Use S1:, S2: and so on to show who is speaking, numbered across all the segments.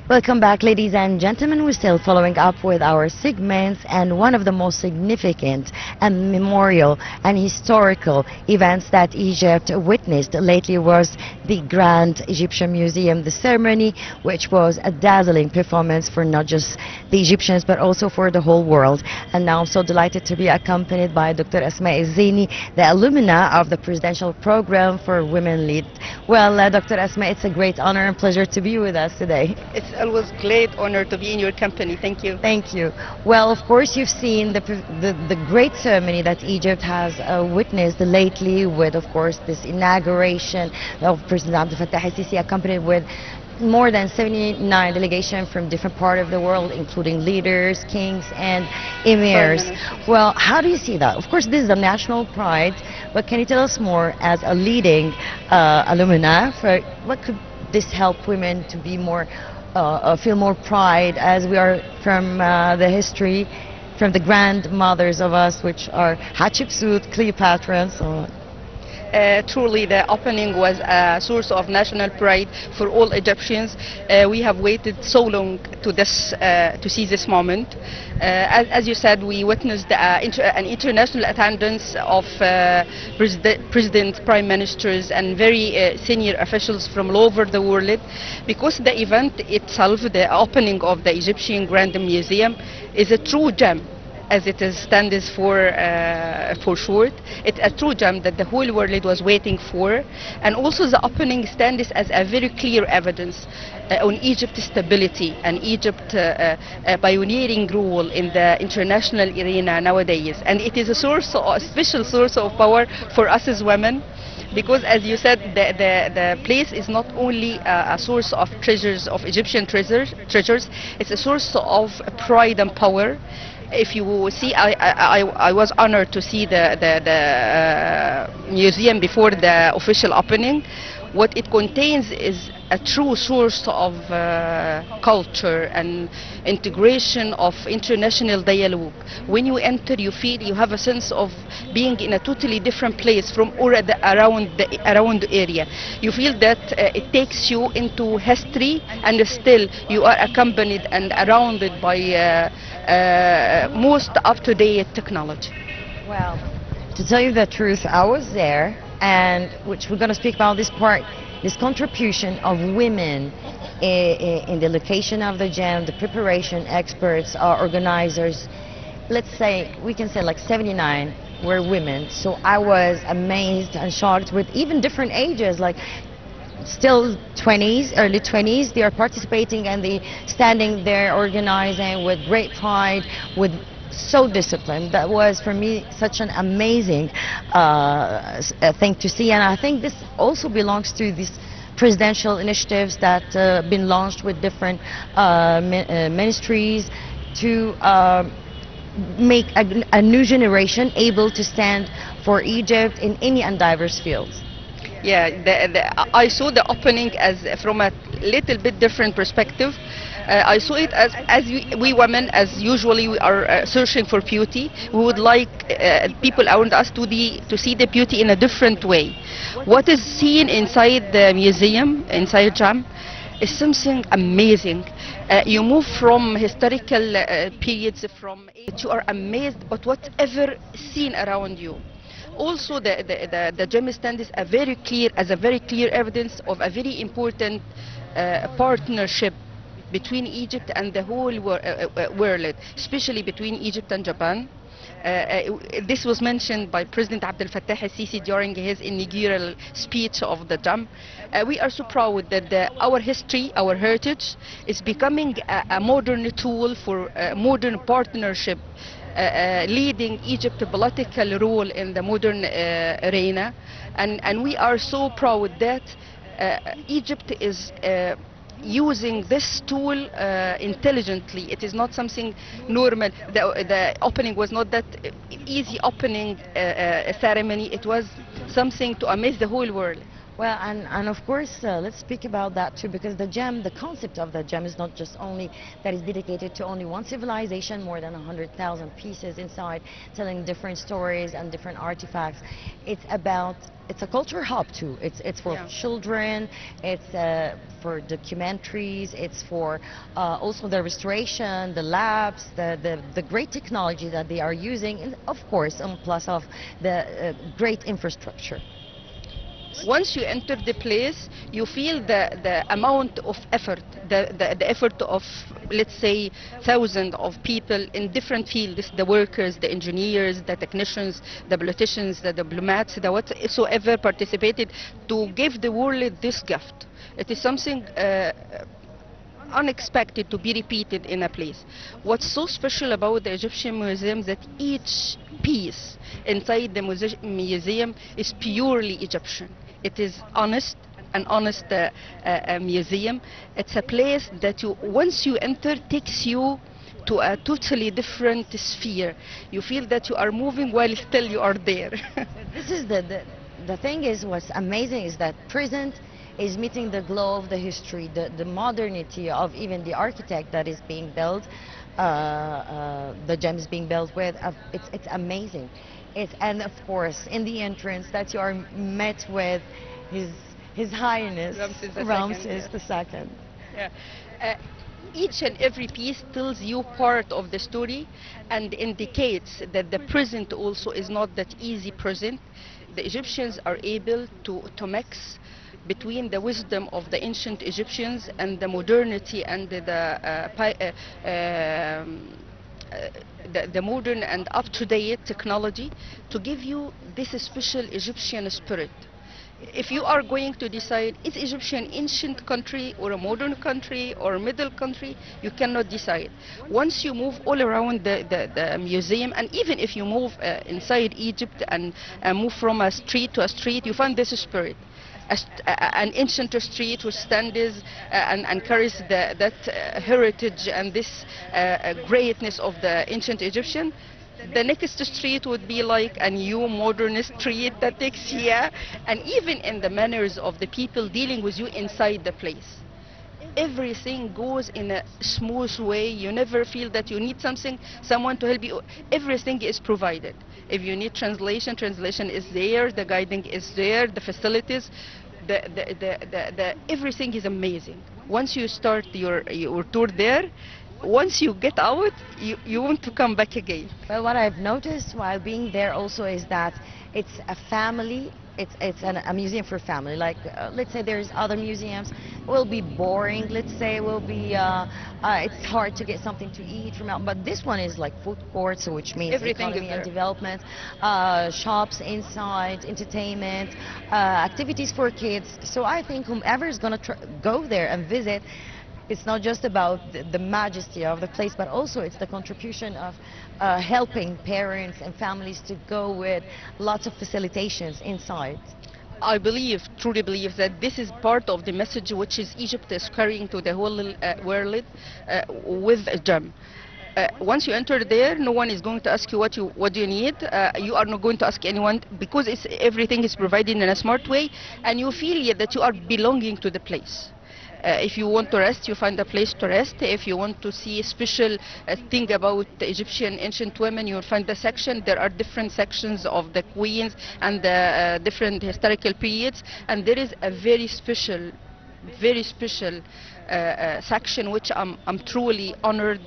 S1: Welcome back, ladies and gentlemen. We're still following up with our segments, and one of the most significant and memorial and historical events that Egypt witnessed lately was the Grand Egyptian Museum, the ceremony, which was a dazzling performance for not just the Egyptians but also for the whole world. And now I'm so delighted to be accompanied by Dr. Asmaa Elzieny, the alumna of the Presidential Program for Women Lead. Well, Dr. Asmaa, it's a great honor and pleasure to be with us today.
S2: It's always great honor to be in your company. Thank you.
S1: Thank you. Well, of course, you've seen the great ceremony that Egypt has witnessed lately with, of course, this inauguration of President Abdel Fattah el-Sisi, accompanied with more than 79 delegations from different parts of the world, including leaders, kings, and emirs. Well, how do you see that? Of course, this is a national pride, but can you tell us more as a leading alumna for what could this help women to be more feel more pride, as we are from the history, from the grandmothers of us, which are Hatshepsut, Cleopatra, and so on.
S2: Truly, the opening was a source of national pride for all Egyptians. We have waited so long to see this moment. As you said, we witnessed an international attendance of presidents, prime ministers, and very senior officials from all over the world, because the event itself, the opening of the Egyptian Grand Museum, is a true gem, as it stands for short. It's a true gem that the whole world was waiting for, and also the opening stands as a very clear evidence on Egypt's stability and Egypt's pioneering role in the international arena nowadays. And it is a special source of power for us as women, because, as you said, the place is not only a source of treasures, of Egyptian treasures, it's a source of pride and power. If you see, I was honored to see the museum before the official opening. What it contains is a true source of culture and integration of international dialogue. When you enter, you feel you have a sense of being in a totally different place from around the area. You feel that it takes you into history, and still you are accompanied and surrounded by most up-to-date technology.
S1: Well, to tell you the truth, I was there, and which we're going to speak about this part, this contribution of women in the location of the gem, the preparation, experts, organizers. Let's say, we can say like 79 were women. So I was amazed and shocked with even different ages, like still 20s, early 20s, they are participating and they standing there organizing with great pride, with so disciplined. That was for me such an amazing thing to see, and I think this also belongs to these presidential initiatives that been launched with different ministries to make a new generation able to stand for Egypt in any and diverse fields.
S2: Yeah, I saw the opening as from a little bit different perspective. I saw it as we women, as usually we are searching for beauty. We would like people around us to see the beauty in a different way. What is seen inside the museum, inside Jam, is something amazing. You move from historical periods, you are amazed by whatever seen around you. Also, the gem stand is a very clear evidence of a very important partnership between Egypt and the whole world, especially between Egypt and Japan. This was mentioned by President Abdel Fattah el-Sisi during his inaugural speech of the Jam. We are so proud that our history, our heritage, is becoming a modern tool for modern partnership, leading Egypt's political role in the modern arena. And we are so proud that Egypt is using this tool intelligently. It is not something normal. The opening was not that easy opening ceremony. It was something to amaze the whole world.
S1: Well, and of course, let's speak about that too, because the gem, the concept of the gem is not just only that is dedicated to only one civilization, more than 100,000 pieces inside, telling different stories and different artifacts. It's about, it's a culture hub too. It's for
S2: Yeah.
S1: children, it's for documentaries, it's for also the restoration, the labs, the great technology that they are using, and of course, plus of the great infrastructure.
S2: Once you enter the place, you feel the amount of effort, the effort of, let's say, thousands of people in different fields, the workers, the engineers, the technicians, the politicians, the diplomats, the whatsoever participated to give the world this gift. It is something unexpected to be repeated in a place. What's so special about the Egyptian museum that each piece inside the museum is purely Egyptian. It is honest, an honest museum. It's a place that you, once you enter, takes you to a totally different sphere. You feel that you are moving while still you are there.
S1: This is the thing is, what's amazing is that present is meeting the glow of the history, the modernity of even the architect that is being built, the gems being built with. It's amazing. And of course, in the entrance, that you are met with His Highness
S2: Ramses
S1: the Second.
S2: Yeah. Each and every piece tells you part of the story and indicates that the present also is not that easy present. The Egyptians are able to mix between the wisdom of the ancient Egyptians and the modernity and the modern and up-to-date technology to give you this special Egyptian spirit. If you are going to decide, is Egyptian ancient country or a modern country or a middle country, you cannot decide. Once you move all around the museum, and even if you move inside Egypt and move from a street to a street, you find this spirit. An ancient street which stands and carries that heritage and this greatness of the ancient Egyptian. The next street would be like a new modern street that takes here, and even in the manners of the people dealing with you inside the place. Everything goes in a smooth way. You never feel that you need someone to help you. Everything is provided. If you need translation, translation is there, the guiding is there, the facilities, everything is amazing. Once you start your tour there, once you get out, you want to come back again.
S1: Well, what I've noticed while being there also is that it's a family. It's a museum for family. Like let's say there's other museums will be boring. Let's say will be it's hard to get something to eat from out. But this one is like food courts, so which means
S2: Everything
S1: economy
S2: is
S1: and
S2: there.
S1: development, shops inside, entertainment, activities for kids. So I think whomever is gonna go there and visit, it's not just about the majesty of the place, but also it's the contribution of helping parents and families to go with lots of facilitations inside.
S2: I believe, truly believe, that this is part of the message which is Egypt is carrying to the whole world with a gem. Once you enter there, no one is going to ask you what do you need. You are not going to ask anyone because everything is provided in a smart way, and you feel that you are belonging to the place. If you want to rest, you find a place to rest. If you want to see a special thing about the Egyptian ancient women, you will find the section. There are different sections of the queens and the different historical periods, and there is a very special section which I'm truly honored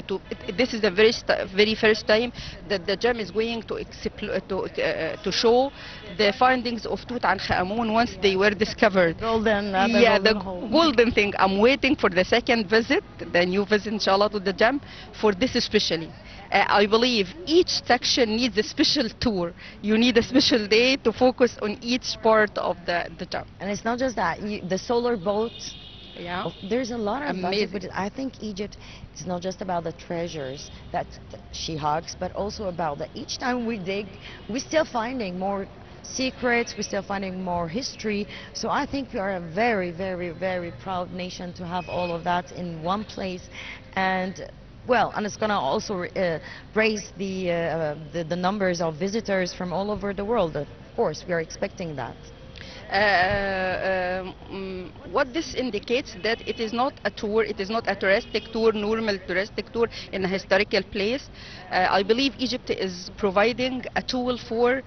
S2: to. This is the very first time that the gem is going to show the findings of Tutankhamun once they were discovered.
S1: Golden,
S2: Yeah, the
S1: hole.
S2: golden thing. I'm waiting for the second visit, the new visit, inshallah, to the gem for this especially. I believe each section needs a special tour. You need a special day to focus on each part of the gem.
S1: And it's not just that. The solar boats.
S2: Yeah.
S1: There's a lot of budget,
S2: Amazing.
S1: but I think Egypt is not just about the treasures that she hugs, but also about that each time we dig, we're still finding more secrets, we're still finding more history. So I think we are a very, very, very proud nation to have all of that in one place. And well, and it's going to also raise the numbers of visitors from all over the world. Of course, we are expecting that.
S2: What this indicates that it is not a tour, it is not a touristic tour, normal touristic tour in a historical place. I believe Egypt is providing a tool for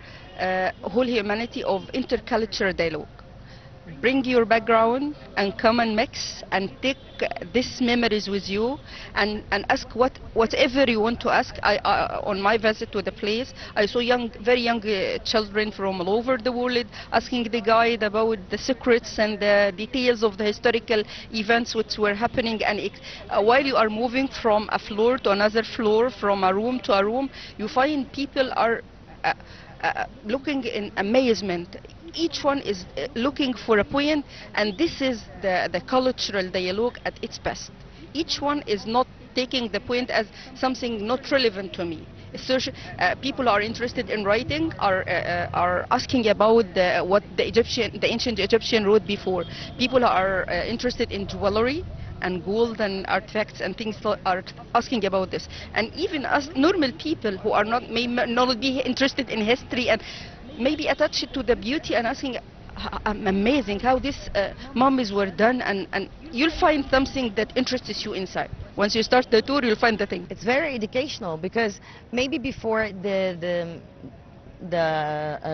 S2: whole humanity of intercultural dialogue. Bring your background and come and mix and take these memories with you, and ask whatever you want to ask. On my visit to the place, I saw very young children from all over the world asking the guide about the secrets and the details of the historical events which were happening. And while you are moving from a floor to another floor, from a room to a room, you find people are looking in amazement. Each one is looking for a point, and this is the cultural dialogue at its best. Each one is not taking the point as something not relevant to me. People are interested in writing, are asking about what the ancient Egyptian wrote before. People are interested in jewelry and gold and artifacts and things, are asking about this. And even us normal people who are may not be interested in history and maybe attached to the beauty, and asking, amazing how these mummies were done, and you'll find something that interests you inside. Once you start the tour, you'll find the thing.
S1: It's very educational, because maybe before the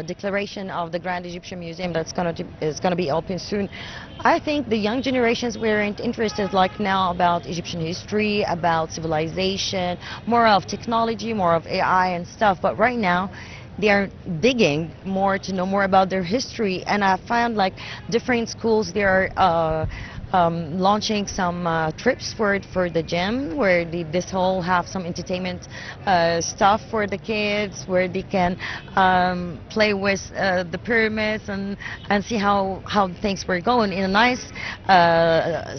S1: declaration of the Grand Egyptian Museum that's is gonna be open soon, I think the young generations weren't interested like now about Egyptian history, about civilization, more of technology, more of AI and stuff. But right now, they are digging more to know more about their history, and I found like different schools, they are launching some trips for the gym, where this whole have some entertainment stuff for the kids, where they can play with the pyramids and see how things were going in a nice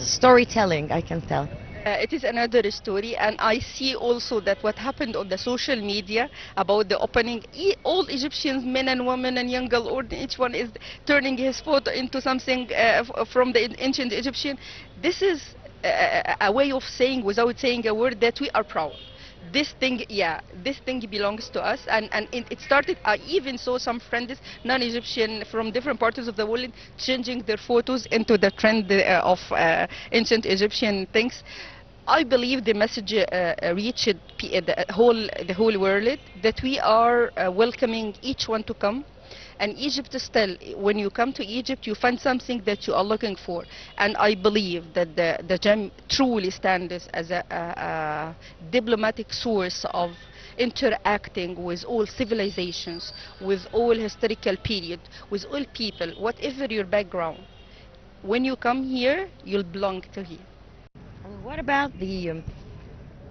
S1: storytelling, I can tell.
S2: It is another story, and I see also that what happened on the social media about the opening, all Egyptians, men and women and young girl, or each one is turning his photo into something from the ancient Egyptian. This is a way of saying, without saying a word, that we are proud. This thing, yeah, this thing belongs to us, and it started. I even saw some friends, non-Egyptian, from different parts of the world, changing their photos into the trend of ancient Egyptian things. I believe the message reached the whole world, that we are welcoming each one to come. And Egypt still, when you come to Egypt, you find something that you are looking for. And I believe that the gem truly stands as a diplomatic source of interacting with all civilizations, with all historical period, with all people, whatever your background. When you come here, you'll belong to here.
S1: What about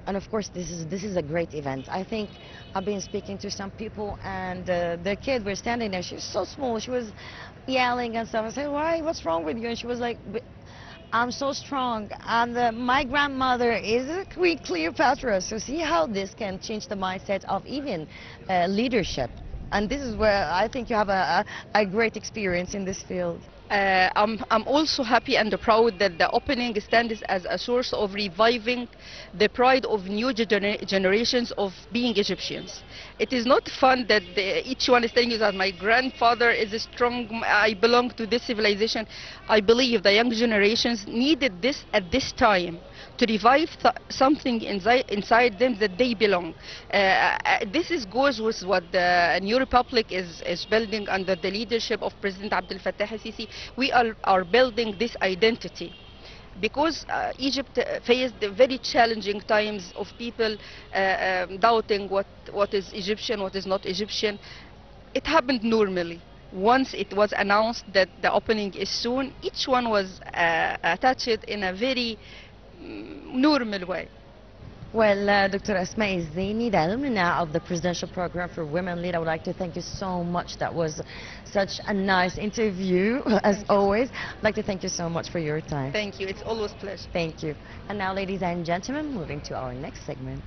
S1: and of course this is a great event. I think I've been speaking to some people, and the kid was standing there. She was so small. She was yelling and stuff. I said, "Why? What's wrong with you?" And she was like, "I'm so strong. And my grandmother is a Queen Cleopatra." So see how this can change the mindset of even leadership. And this is where I think you have a great experience in this field.
S2: I'm also happy and proud that the opening stands as a source of reviving the pride of new generations of being Egyptians. It is not fun that each one is telling you that my grandfather is strong, I belong to this civilization. I believe the young generations needed this at this time to revive something inside them, that they belong. Goes with what the New Republic is building under the leadership of President Abdel Fattah al-Sisi. We are building this identity, because Egypt faced very challenging times of people doubting what is Egyptian, what is not Egyptian. It happened normally. Once it was announced that the opening is soon, each one was attached in a very normal way.
S1: Well, Dr. Asmaa Elzieny, the alumna of the Presidential Program for Women Lead, I would like to thank you so much. That was such a nice interview, as always. I'd like to thank you so much for your time.
S2: Thank you. It's always a pleasure.
S1: Thank you. And now, ladies and gentlemen, moving to our next segment.